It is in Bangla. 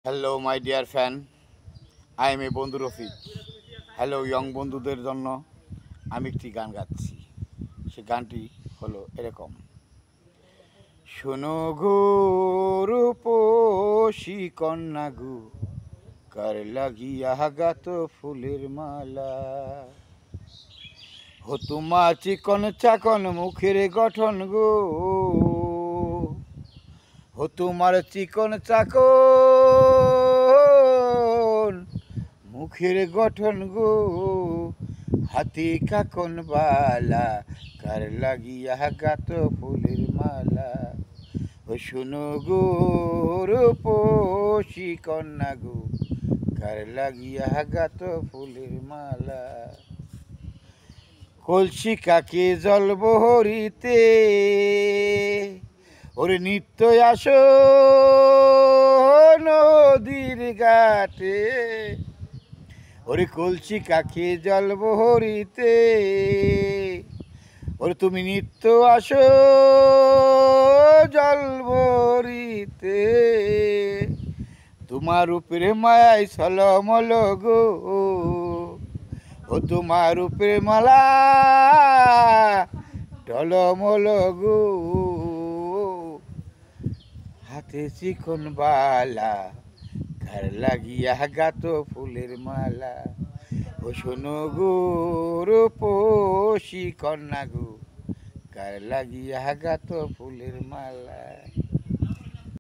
Hello my dear fan, I am a বন্ধু রফিক। হ্যালো ইয়ং বন্ধুদের জন্য আমি একটি গান গাচ্ছি। সে গানটি হলো এরকম: শোনো গো রূপসী কন্যা গো, কার লাগিয়া গাত ফুলের মালা। হো তোমার চিকন চাকন মুখের গঠন গো, ও তোমার চিকন চাকন মুখের গঠন গো, হাতে কাকন বালা, কার লাগিয়া গাত ফুলের মালা। ও শোনো গো রূপসী কন্যা গো, কার লাগিয়া গাত ফুলের মালা। কলসি কাকে জল বহরিতে, ওরে নিত্য আসো নদীর ঘাটে। ওরে কলসি কাকে জল বহরিতে, ওরে তুমি নিত্য আসো জল ভরিতে। তোমার উপরে মায়াই ছলমল গো, ও তোমার উপরে মালা টলমল গো, হাতে চিকন বালা, কার লাগিয়া গাত ফুলের মালা। ও শোনো গো রূপসী কন্যা গো, কার লাগিয়া গাত ফুলের মালা।